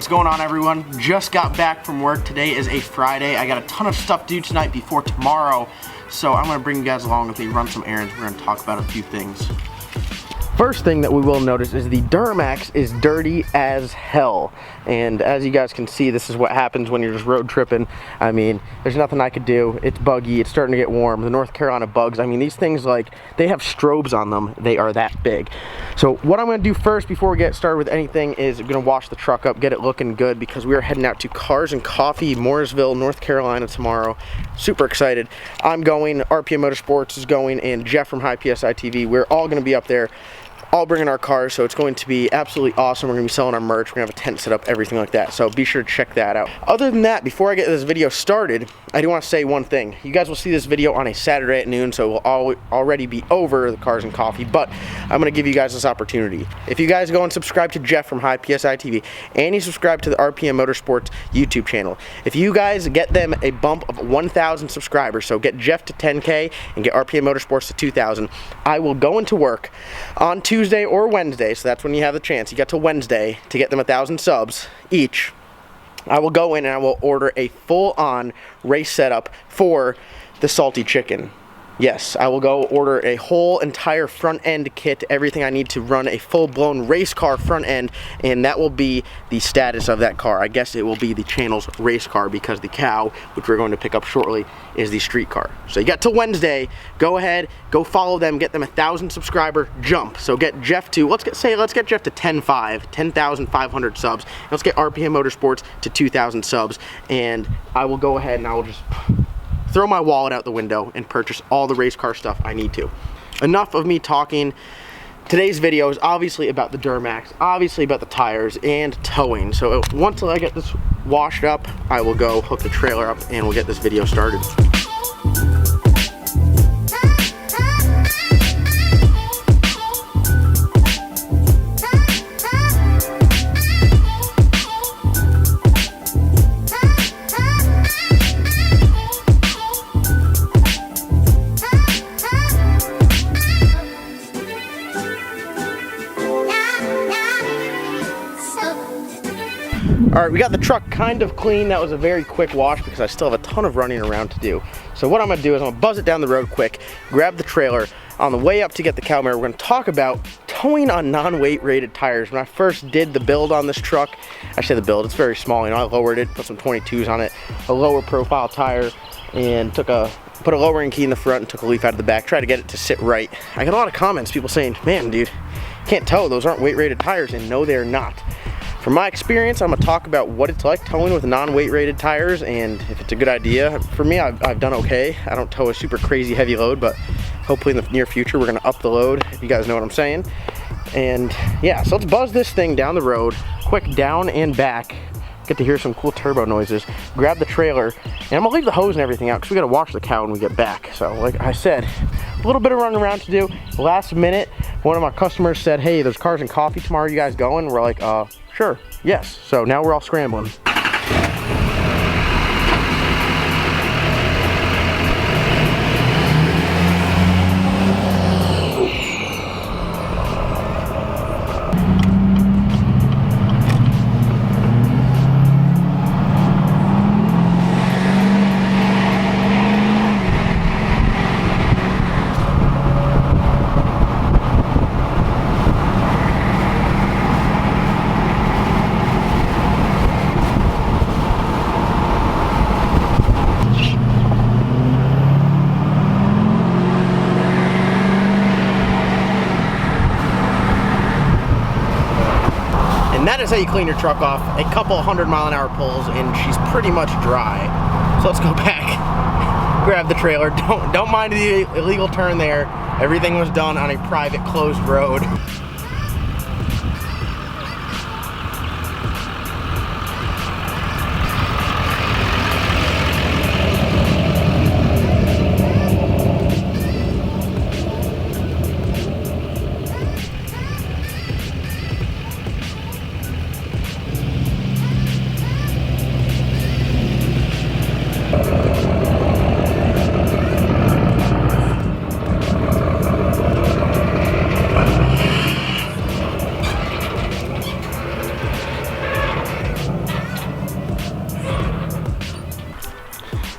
What's going on, everyone? Just got back from work. Today is a Friday. I got a ton of stuff to do tonight before tomorrow, so I'm gonna bring you guys along with me, run some errands. We're gonna talk about a few things. First thing that we will notice is the Duramax is dirty as hell. And as you guys can see, this is what happens when you're just road tripping. I mean, there's nothing I could do. It's buggy, it's starting to get warm. The North Carolina bugs, I mean, these things, like, they have strobes on them. They are that big. So what I'm gonna do first before we get started with anything is I'm gonna wash the truck up, get it looking good, because we are heading out to Cars and Coffee, Mooresville, North Carolina tomorrow. Super excited. I'm going, RPM Motorsports is going, and Jeff from High PSI TV. We're all gonna be up there, all bringing our cars, so it's going to be absolutely awesome. We're going to be selling our merch, we're going to have a tent set up, everything like that, so be sure to check that out. Other than that, before I get this video started, I do want to say one thing. You guys will see this video on a Saturday at noon, so it will already be over the Cars and Coffee, but I'm going to give you guys this opportunity. If you guys go and subscribe to Jeff from High PSI TV, and you subscribe to the RPM Motorsports YouTube channel, if you guys get them a bump of 1,000 subscribers, so get Jeff to 10K and get RPM Motorsports to 2,000, I will go into work on Tuesday or Wednesday, so that's when you have the chance. You got till Wednesday to get them 1,000 subs each. I will go in and I will order a full-on race setup for the salty chicken. Yes, I will go order a whole entire front end kit, everything I need to run a full-blown race car front end, and that will be the status of that car. I guess it will be the channel's race car, because the Cow, which we're going to pick up shortly, is the street car. So you got till Wednesday. Go ahead, go follow them, get them 1,000 subscriber jump. So get Jeff to, let's get Jeff to 10,500 subs. And let's get RPM Motorsports to 2,000 subs, and I will go ahead and I will just throw my wallet out the window and purchase all the race car stuff I need to. Enough of me talking. Today's video is obviously about the Duramax, obviously about the tires and towing. So once I get this washed up, I will go hook the trailer up and we'll get this video started. All right, we got the truck kind of clean. That was a very quick wash because I still have a ton of running around to do. So what I'm gonna do is I'm gonna buzz it down the road quick, grab the trailer. On the way up to get the Cowmaro, we're gonna talk about towing on non-weight rated tires. When I first did the build on this truck, I say the build, it's very small, you know, I lowered it, put some 22s on it, a lower profile tire, and put a lowering key in the front and took a leaf out of the back, tried to get it to sit right. I got a lot of comments, people saying, man, dude, can't tow, those aren't weight rated tires, and no, they're not. From my experience, I'm gonna talk about what it's like towing with non-weight rated tires and if it's a good idea. For me, I've done okay. I don't tow a super crazy heavy load, but hopefully in the near future, we're gonna up the load, if you guys know what I'm saying. And yeah, so let's buzz this thing down the road, quick down and back, get to hear some cool turbo noises, grab the trailer, and I'm gonna leave the hose and everything out because we gotta wash the Cow when we get back. So like I said, a little bit of running around to do. Last minute, one of my customers said, hey, there's Cars and Coffee tomorrow, you guys going? We're like, sure, yes. So now we're all scrambling. That is how you clean your truck off. A couple 100-mile-an-hour pulls and she's pretty much dry. So let's go back, grab the trailer. Don't mind the illegal turn there. Everything was done on a private closed road.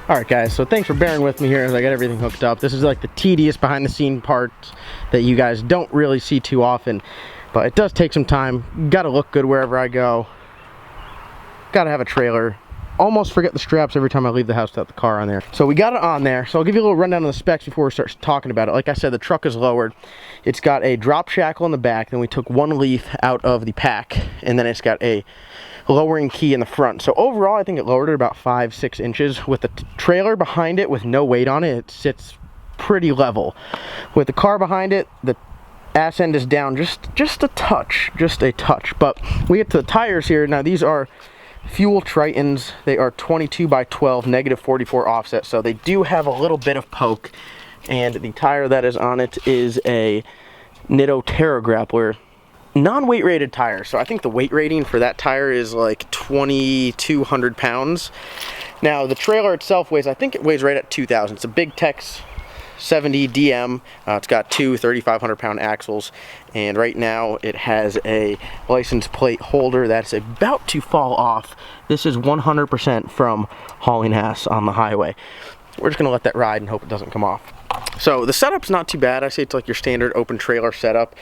Alright guys, so thanks for bearing with me here as I get everything hooked up. This is like the tedious behind the scene parts that you guys don't really see too often, but it does take some time. Gotta look good wherever I go. Gotta have a trailer. Almost forget the straps every time I leave the house without the car on there. So we got it on there. So I'll give you a little rundown of the specs before we start talking about it. Like I said, the truck is lowered. It's got a drop shackle in the back. Then we took one leaf out of the pack, and then it's got a lowering key in the front. So overall, I think it lowered it about 5-6 inches. With the trailer behind it with no weight on it, it sits pretty level. With the car behind it, the ass end is down just a touch. But we get to the tires here. Now these are Fuel Tritons. They are 22 by 12, negative 44 offset, so they do have a little bit of poke. And the tire that is on it is a Nitto Terra Grappler non-weight rated tire. So I think the weight rating for that tire is like 2,200 pounds. Now the trailer itself weighs, I think it weighs right at 2,000. It's a Big Tex 70 DM. It's got two 3,500 pound axles, and right now it has a license plate holder that's about to fall off. This is 100% from hauling ass on the highway. We're just gonna let that ride and hope it doesn't come off. So the setup's not too bad. I say it's like your standard open trailer setup.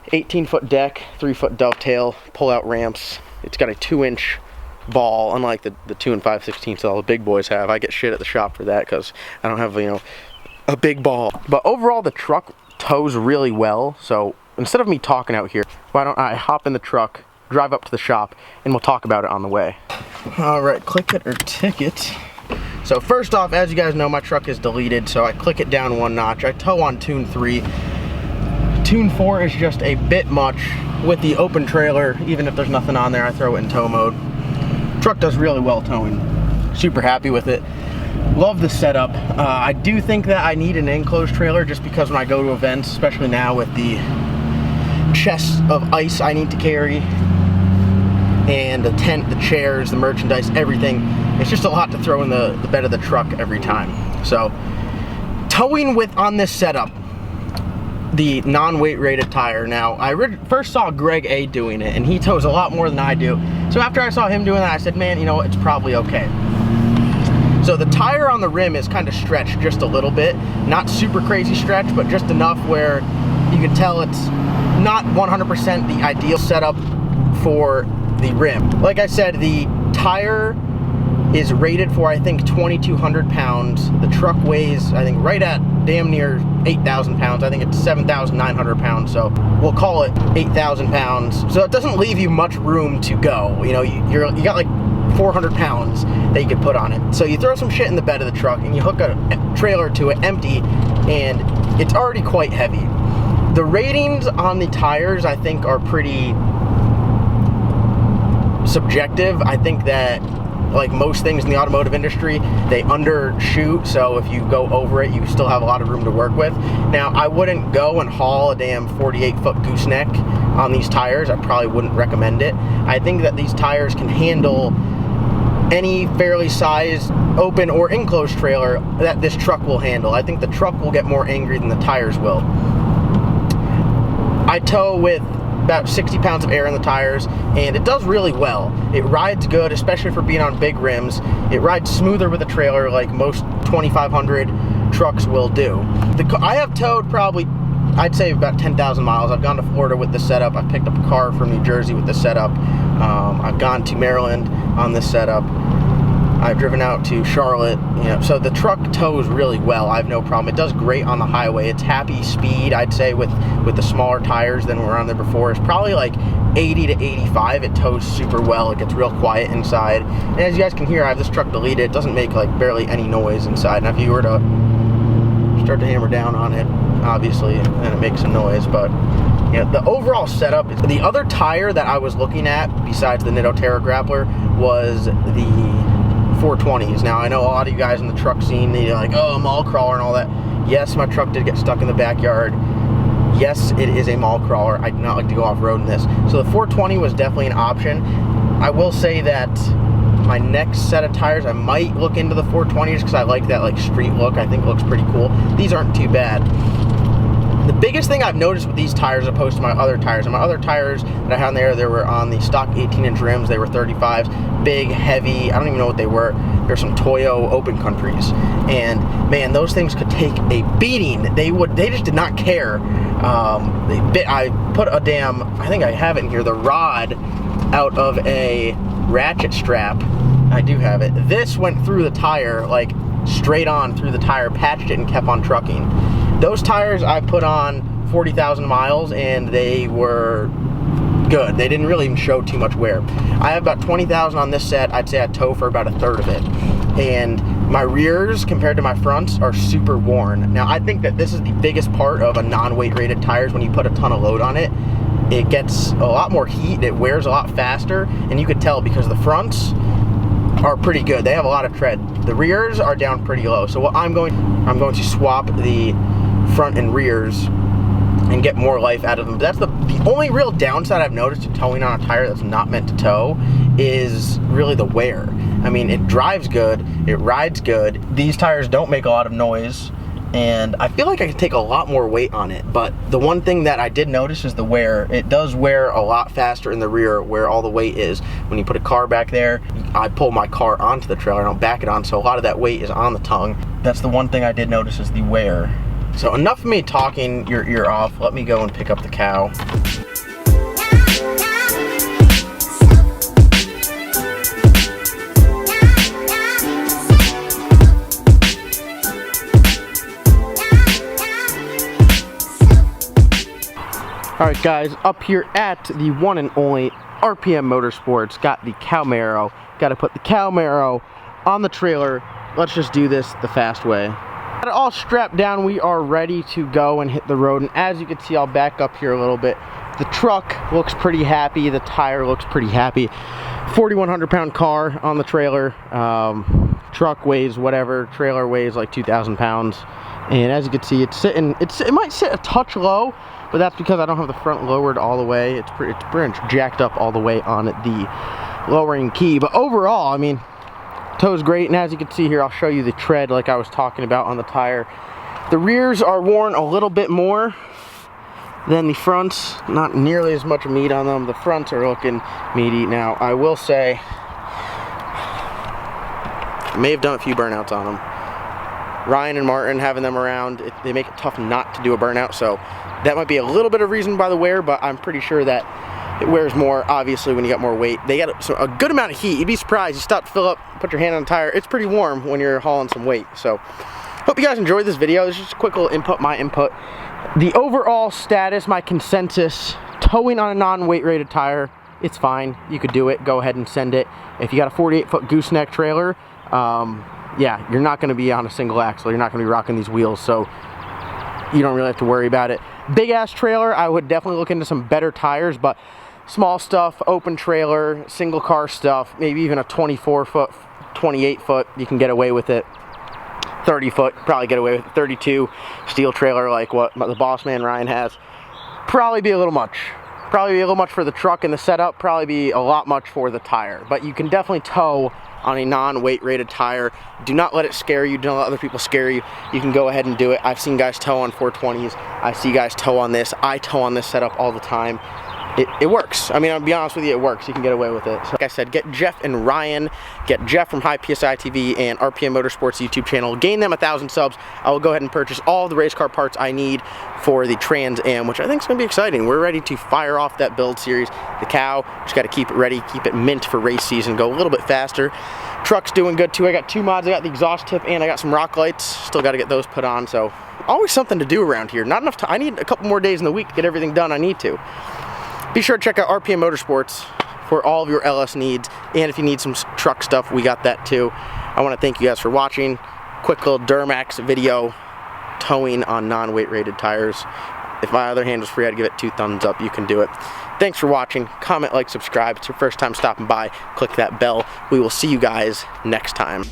18-foot deck, 3-foot dovetail, pull-out ramps. It's got a 2-inch ball, unlike the 2 5/16 that all the big boys have. I get shit at the shop for that because I don't have, you know, a big ball. But overall, the truck tows really well. So instead of me talking out here, why don't I hop in the truck, drive up to the shop, and we'll talk about it on the way. All right, click it or ticket. So first off, as you guys know, my truck is deleted, so I click it down one notch. I tow on Tune 3. Tune 4 is just a bit much with the open trailer. Even if there's nothing on there, I throw it in tow mode. Truck does really well towing. Super happy with it. Love the setup. I do think that I need an enclosed trailer just because when I go to events, especially now with the chests of ice I need to carry, and the tent, the chairs, the merchandise, everything, it's just a lot to throw in the bed of the truck every time. So towing with on this setup, the non-weight rated tire. Now, I first saw Greg A doing it, and he tows a lot more than I do. So after I saw him doing that, I said, man, you know what, it's probably okay. So the tire on the rim is kind of stretched just a little bit. Not super crazy stretch, but just enough where you can tell it's not 100% the ideal setup for the rim. Like I said, the tire is rated for, I think, 2,200 pounds. The truck weighs, I think, right at damn near 8,000 pounds. I think it's 7,900 pounds, so we'll call it 8,000 pounds. So it doesn't leave you much room to go. You know, you got like 400 pounds that you could put on it. So you throw some shit in the bed of the truck and you hook a trailer to it empty, and it's already quite heavy. The ratings on the tires, I think, are pretty subjective. I think that, like most things in the automotive industry, they undershoot, so if you go over it, you still have a lot of room to work with. Now, I wouldn't go and haul a damn 48-foot gooseneck on these tires. I probably wouldn't recommend it. I think that these tires can handle any fairly sized open or enclosed trailer that this truck will handle. I think the truck will get more angry than the tires will. I tow with about 60 pounds of air in the tires, and it does really well. It rides good, especially for being on big rims. It rides smoother with a trailer like most 2,500 trucks will do. I have towed probably, I'd say, about 10,000 miles. I've gone to Florida with this setup. I've picked up a car from New Jersey with this setup. I've gone to Maryland on this setup. I've driven out to Charlotte, you know, so the truck tows really well. I have no problem. It does great on the highway. It's happy speed, I'd say, with the smaller tires than were on there before. It's probably like 80 to 85. It tows super well. It gets real quiet inside. And as you guys can hear, I have this truck deleted. It doesn't make like barely any noise inside. And if you were to start to hammer down on it, obviously, then it makes a noise. But you know, the overall setup, the other tire that I was looking at besides the Nitto Terra Grappler was the 420s. Now, I know a lot of you guys in the truck scene, they're like, oh, mall crawler and all that. Yes, my truck did get stuck in the backyard. Yes, it is a mall crawler. I do not like to go off-road in this. So the 420 was definitely an option. I will say that my next set of tires, I might look into the 420s because I like that like street look. I think it looks pretty cool. These aren't too bad. The biggest thing I've noticed with these tires opposed to my other tires, and my other tires that I had on there, they were on the stock 18-inch rims. They were 35s, big, heavy. I don't even know what they were. There's some Toyo open countries, and man, those things could take a beating. They just did not care. I put a damn, I think I have it in here, the rod out of a ratchet strap. I do have it. This went through the tire, like straight on through the tire, patched it, and kept on trucking. Those tires I put on 40,000 miles, and they were good. They didn't really even show too much wear. I have about 20,000 on this set. I'd say I tow for about a third of it. And my rears compared to my fronts are super worn. Now, I think that this is the biggest part of a non-weight rated tires. When you put a ton of load on it, it gets a lot more heat, it wears a lot faster, and you could tell because the fronts are pretty good. They have a lot of tread. The rears are down pretty low. So what I'm going to swap the front and rears and get more life out of them. But that's the only real downside I've noticed to towing on a tire that's not meant to tow is really the wear. I mean, it drives good, it rides good. These tires don't make a lot of noise, and I feel like I can take a lot more weight on it. But the one thing that I did notice is the wear. It does wear a lot faster in the rear where all the weight is. When you put a car back there, I pull my car onto the trailer and I'll back it on, so a lot of that weight is on the tongue. That's the one thing I did notice is the wear. So enough of me talking your ear off. Let me go and pick up the cow. Alright guys, up here at the one and only RPM Motorsports, got the Cowmaro. Got to put the Cowmaro on the trailer. Let's just do this the fast way. Got it all strapped down. We are ready to go and hit the road. And as you can see, I'll back up here a little bit. The truck looks pretty happy. The tire looks pretty happy. 4,100 pound car on the trailer. Truck weighs whatever. Trailer weighs like 2,000 pounds. And as you can see, it's sitting. It might sit a touch low, but that's because I don't have the front lowered all the way. It's pretty much jacked up all the way on the lowering key. But overall, I mean, tow's great. And as you can see here, I'll show you the tread like I was talking about on the tire. The rears are worn a little bit more than the fronts. Not nearly as much meat on them. The fronts are looking meaty. Now, I will say, I may have done a few burnouts on them. Ryan and Martin, having them around, they make it tough not to do a burnout, so that might be a little bit of reason by the wear, but I'm pretty sure that it wears more, obviously, when you got more weight. They got a good amount of heat. You'd be surprised. You stop to fill up, put your hand on the tire. It's pretty warm when you're hauling some weight. So, hope you guys enjoyed this video. It's just a quick little input, my input. The overall status, my consensus, towing on a non-weight rated tire, it's fine. You could do it. Go ahead and send it. If you got a 48-foot gooseneck trailer, yeah, you're not going to be on a single axle. You're not going to be rocking these wheels, so you don't really have to worry about it. Big ass trailer, I would definitely look into some better tires, but small stuff, open trailer, single car stuff, maybe even a 24-foot, 28-foot, you can get away with it. 30-foot, probably get away with it. 32 steel trailer like what the boss man Ryan has, probably be a little much. Probably be a little much for the truck and the setup, probably be a lot much for the tire, but you can definitely tow on a non-weight rated tire. Do not let it scare you. Don't let other people scare you. You can go ahead and do it. I've seen guys tow on 420s. I see guys tow on this. I tow on this setup all the time. It works. I mean, I'll be honest with you, it works. You can get away with it. So, like I said, get Jeff and Ryan, get Jeff from High PSI TV and RPM Motorsports YouTube channel. Gain them 1,000 subs. I will go ahead and purchase all the race car parts I need for the Trans Am, which I think is going to be exciting. We're ready to fire off that build series. The cow, just got to keep it ready, keep it mint for race season, go a little bit faster. Truck's doing good too. I got 2 mods. I got the exhaust tip and I got some rock lights. Still got to get those put on. So always something to do around here. Not enough time. I need a couple more days in the week to get everything done I need to. Be sure to check out RPM Motorsports for all of your LS needs. And if you need some truck stuff, we got that too. I want to thank you guys for watching. Quick little Duramax video towing on non-weight rated tires. If my other hand was free, I'd give it 2 thumbs up. You can do it. Thanks for watching. Comment, like, subscribe. It's your first time stopping by. Click that bell. We will see you guys next time.